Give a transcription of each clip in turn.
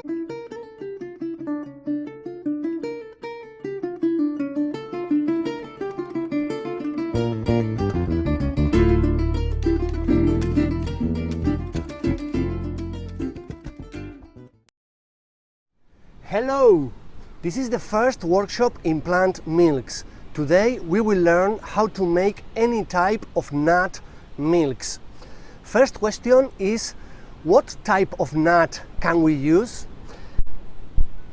Hello! This is the first workshop in plant milks. Today we will learn how to make any type of nut milks. First question is, what type of nut can we use?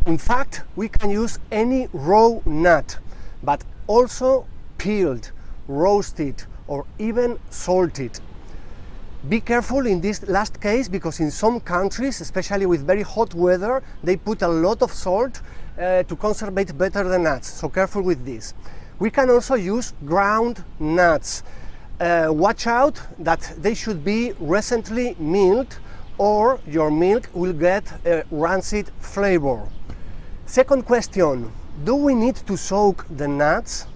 In fact, we can use any raw nut, but also peeled, roasted, or even salted. Be careful in this last case, because in some countries, especially with very hot weather, they put a lot of salt to conserve better the nuts, so careful with this. We can also use ground nuts. Watch out that they should be recently milled, or your milk will get a rancid flavor. Second question, do we need to soak the nuts?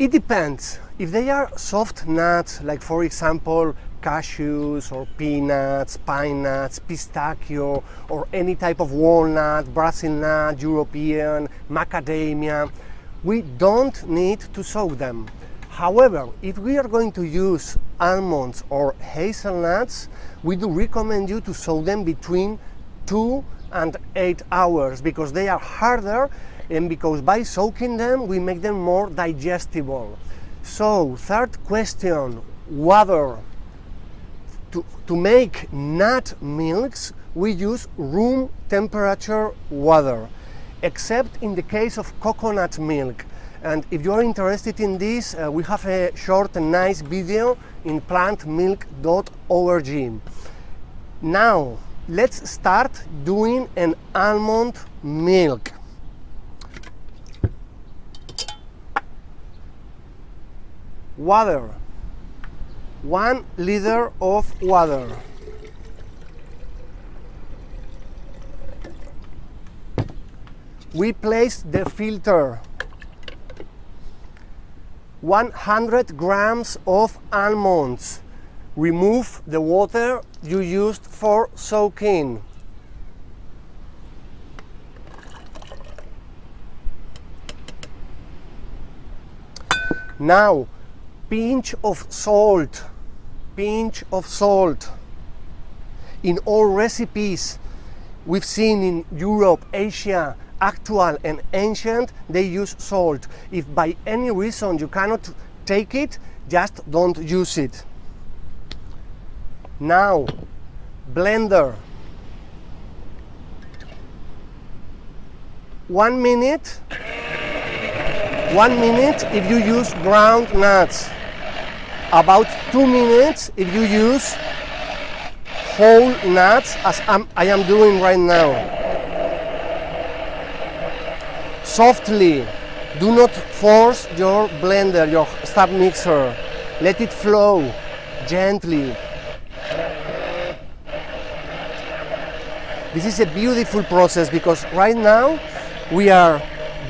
It depends. If they are soft nuts, like for example cashews or peanuts, pine nuts, pistachio, or any type of walnut, Brazil nut, European, macadamia, we don't need to soak them. However, if we are going to use almonds or hazelnuts, we do recommend you to soak them between 2 and 8 hours, because they are harder, and because by soaking them we make them more digestible. So, third question, water. To make nut milks, we use room temperature water, except in the case of coconut milk. And if you are interested in this, we have a short and nice video in plantmilk.org. Now, let's start doing an almond milk. Water. 1 liter of water. We place the filter. 100 grams of almonds. Remove the water you used for soaking. Now, pinch of salt. Pinch of salt. In all recipes we've seen in Europe, Asia, actual and ancient, they use salt. If by any reason you cannot take it, just don't use it. Now, blender. 1 minute. 1 minute if you use ground nuts. About 2 minutes if you use whole nuts, as I am doing right now. Softly. Do not force your blender, your stub mixer. Let it flow gently. This is a beautiful process, because right now we are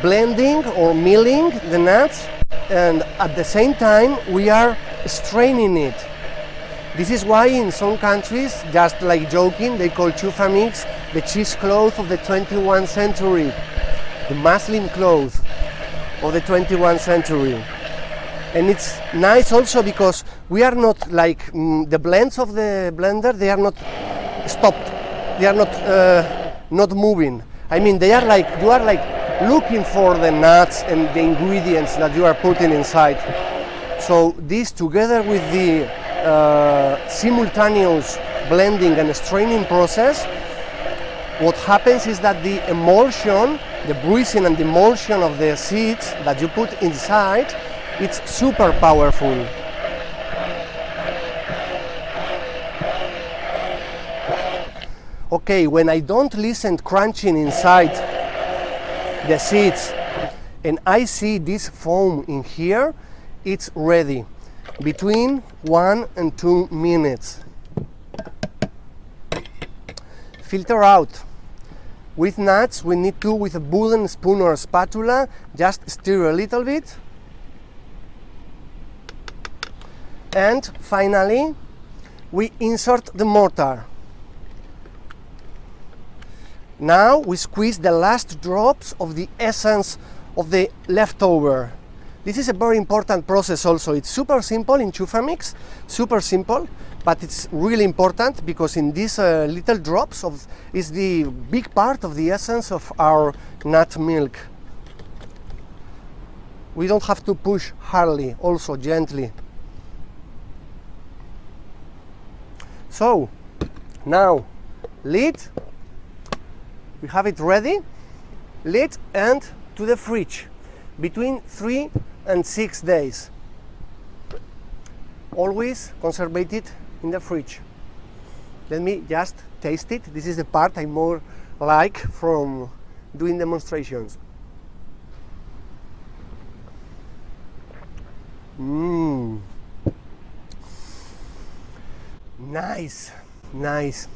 blending or milling the nuts, and at the same time we are straining it. This is why in some countries, just like joking, they call ChufaMix the cheesecloth of the 21st century, the muslin cloth of the 21st century. And it's nice also because we are not like the blends of the blender, they are not stopped, they are not moving. I mean, they are like, you are like looking for the nuts and the ingredients that you are putting inside. So this, together with the simultaneous blending and straining process, what happens is that the emulsion, the bruising and the emulsion of the seeds that you put inside, it's super powerful. Okay, when I don't listen crunching inside the seeds and I see this foam in here, it's ready. Between 1 and 2 minutes. Filter out. With nuts, we need to, with a wooden spoon or a spatula, just stir a little bit. And finally, we insert the mortar. Now we squeeze the last drops of the essence of the leftover. This is a very important process also. It's super simple in ChufaMix, super simple, but it's really important because in these little drops is the big part of the essence of our nut milk. We don't have to push hardly, also gently. So now lid, we have it ready, lid, and to the fridge between 3 and 6 days. Always conserve it in the fridge. Let me just taste it. This is the part I more like from doing demonstrations. Nice, nice.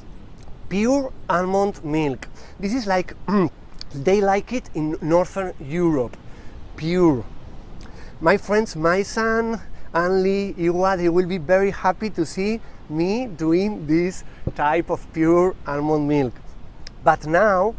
Pure almond milk. This is like they like it in Northern Europe. Pure. My friends, my son, Anli, Iwa, they will be very happy to see me doing this type of pure almond milk. But now,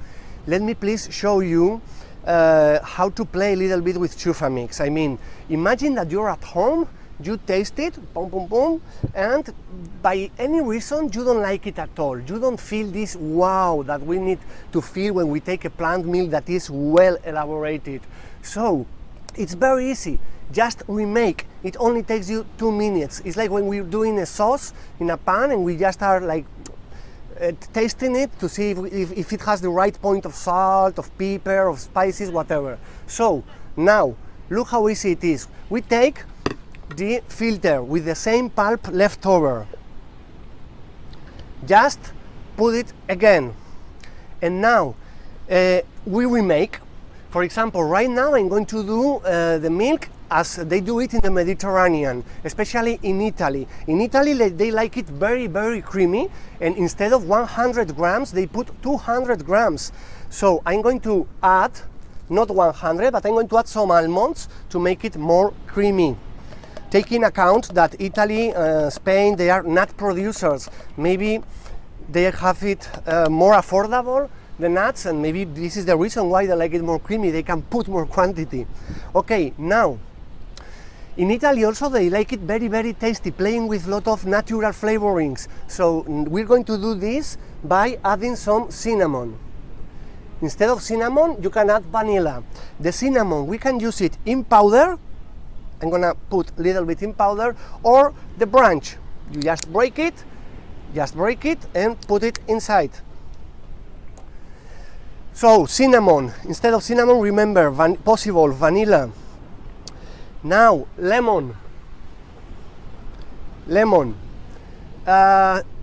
let me please show you how to play a little bit with ChufaMix. I mean, imagine that you're at home, you taste it, boom, boom, boom, and by any reason you don't like it at all. You don't feel this wow that we need to feel when we take a plant milk that is well elaborated. So it's very easy. Just remake. It only takes you 2 minutes. It's like when we're doing a sauce in a pan and we just are like tasting it to see if it has the right point of salt, of pepper, of spices, whatever. So now look how easy it is. We take the filter with the same pulp left over. Just put it again. And now we remake. For example, right now I'm going to do the milk as they do it in the Mediterranean, especially in Italy. In Italy, they like it very, very creamy, and instead of 100 grams, they put 200 grams. So I'm going to add, not 100, but I'm going to add some almonds to make it more creamy. Taking account that Italy, Spain, they are nut producers. Maybe they have it more affordable, the nuts, and maybe this is the reason why they like it more creamy. They can put more quantity. Okay, now, in Italy also they like it very, very tasty, playing with a lot of natural flavorings. So we're going to do this by adding some cinnamon. Instead of cinnamon, you can add vanilla. The cinnamon, we can use it in powder. I'm gonna put a little bit in powder, or the branch. You just break it and put it inside. So cinnamon, instead of cinnamon, remember, possible vanilla. Now lemon.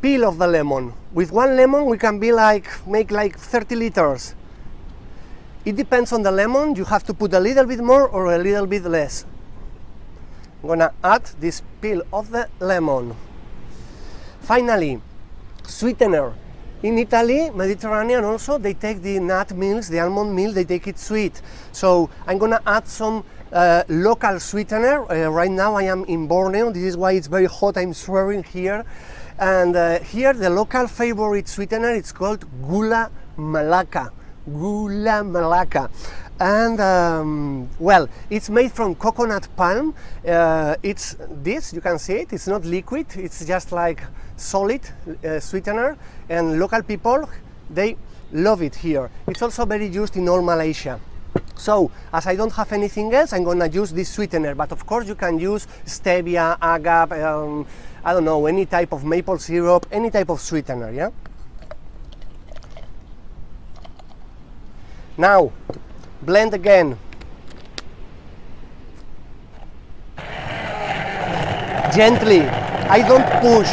Peel of the lemon. With one lemon we can make like 30 liters. It depends on the lemon. You have to put a little bit more or a little bit less. I'm gonna add this peel of the lemon. Finally, sweetener. In Italy, Mediterranean also, they take the nut milks, the almond milk, they take it sweet. So I'm gonna add some local sweetener. Right now I am in Borneo. This is why it's very hot. I'm swearing here. And here the local favorite sweetener, it's called gula melaka. Gula melaka. And well, it's made from coconut palm. It's this, you can see it, it's not liquid, it's just like solid sweetener, and local people, they love it here. It's also very used in all Malaysia. So, as I don't have anything else, I'm gonna use this sweetener, but of course you can use stevia, agave, I don't know, any type of maple syrup, any type of sweetener, yeah? Now, blend again. Gently. I don't push.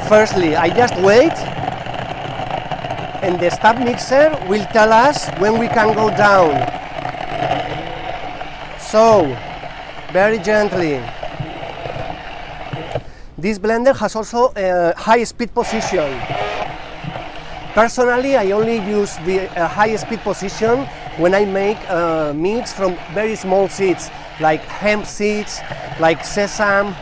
Firstly, I just wait, and the stop mixer will tell us when we can go down. So, very gently. This blender has also a high speed position. Personally, I only use the high speed position when I make mix from very small seeds, like hemp seeds, like sesame,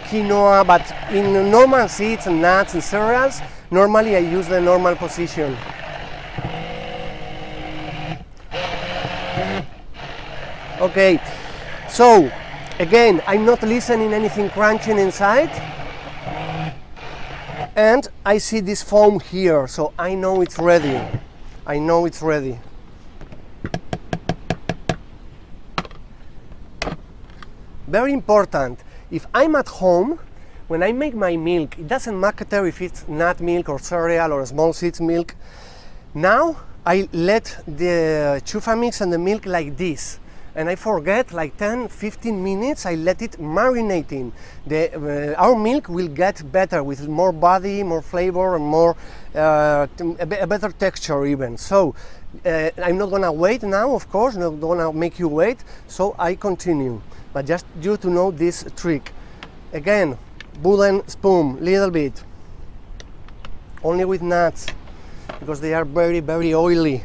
quinoa, but in normal seeds and nuts and cereals, Normally I use the normal position. Okay, so again, I'm not listening anything crunching inside, and I see this foam here, so I know it's ready. I know it's ready. Very important, if I'm at home, when I make my milk, it doesn't matter if it's nut milk or cereal or small seeds milk. Now I let the ChufaMix and the milk like this, and I forget like 10-15 minutes. I let it marinating. Our milk will get better with more body, more flavor, and more a better texture even. So I'm not gonna wait now, of course, not gonna make you wait, so I continue. But just you to know this trick. Again, wooden spoon, little bit, only with nuts, because they are very, very oily.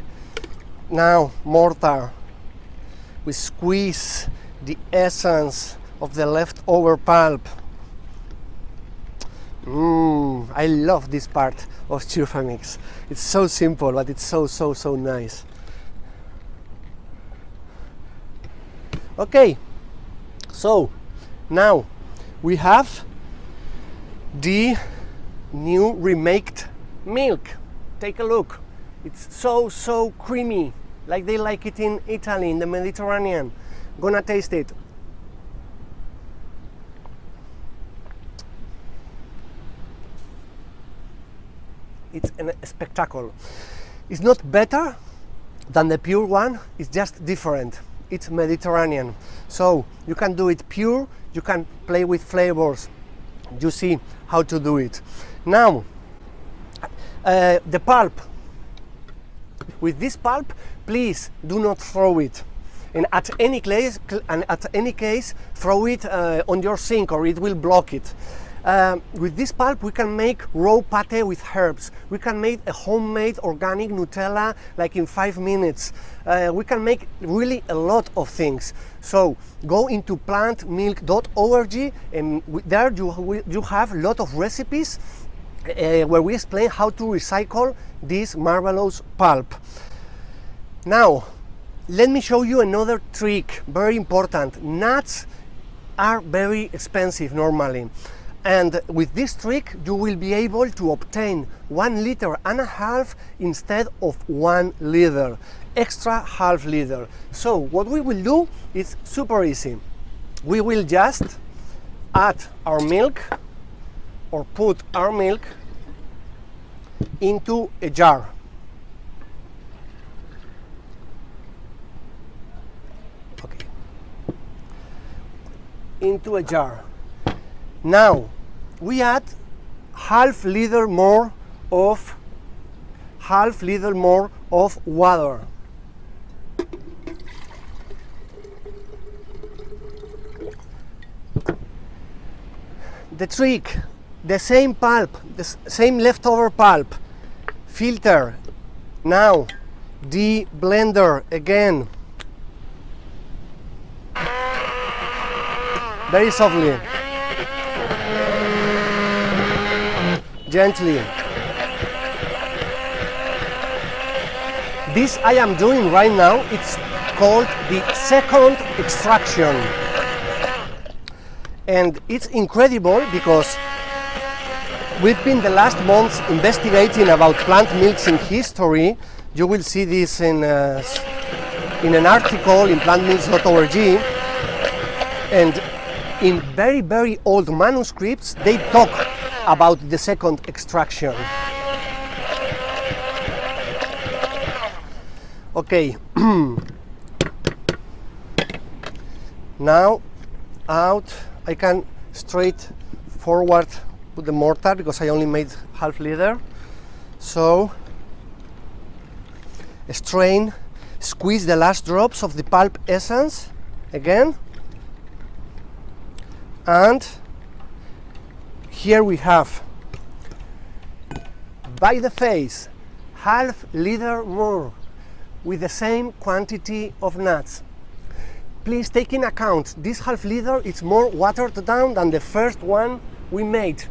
Now, mortar. We squeeze the essence of the leftover pulp. I love this part of ChufaMix. It's so simple, but it's so nice. Okay, so now we have the new remaked milk. Take a look. It's so creamy, like they like it in Italy, in the Mediterranean. Gonna taste it. It's a spectacle. It's not better than the pure one, it's just different. It's Mediterranean. So you can do it pure, you can play with flavors. You see how to do it. Now, the pulp. With this pulp, please do not throw it. And at any case, throw it on your sink or it will block it. With this pulp, we can make raw pate with herbs. We can make a homemade organic Nutella like in 5 minutes. We can make really a lot of things. So go into plantmilk.org, and there you have a lot of recipes where we explain how to recycle this marvelous pulp. Now, let me show you another trick, very important. Nuts are very expensive normally. And with this trick, you will be able to obtain 1.5 liters instead of 1 liter, extra half liter. So what we will do is super easy. We will just add our milk, or put our milk into a jar. Okay. Into a jar. Now we add half liter more of water. The trick, the same pulp, the same leftover pulp, filter. Now the blender again, very softly, gently. This I am doing right now, it's called the second extraction. And it's incredible because we've been the last months investigating about plant milks in history. You will see this in an article in plantmilks.org. And in very, very old manuscripts, they talk about the second extraction. Okay. Now, out, I can straight forward put the mortar because I only made half liter. So, strain, squeeze the last drops of the pulp essence again. And here we have, by the face, half liter more with the same quantity of nuts. Please take in account, this half liter is more watered down than the first one we made.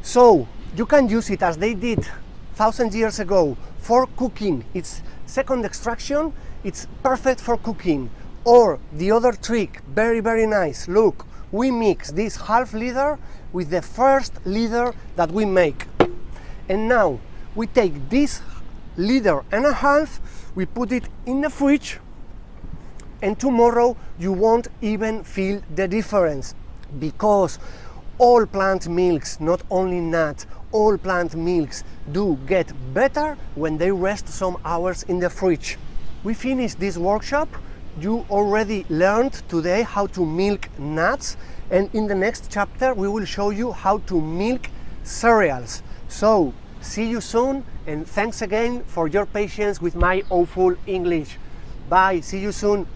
So You can use it as they did 1,000 years ago for cooking. It's second extraction, it's perfect for cooking. Or the other trick, very, very nice. Look, we mix this half liter with the first liter that we make. And now we take this liter and a half, we put it in the fridge, and tomorrow you won't even feel the difference, because all plant milks, not only nut, all plant milks do get better when they rest some hours in the fridge. We finished this workshop. You already learned today how to milk nuts, and in the next chapter we will show you how to milk cereals. So see you soon, and thanks again for your patience with my awful English. Bye, see you soon.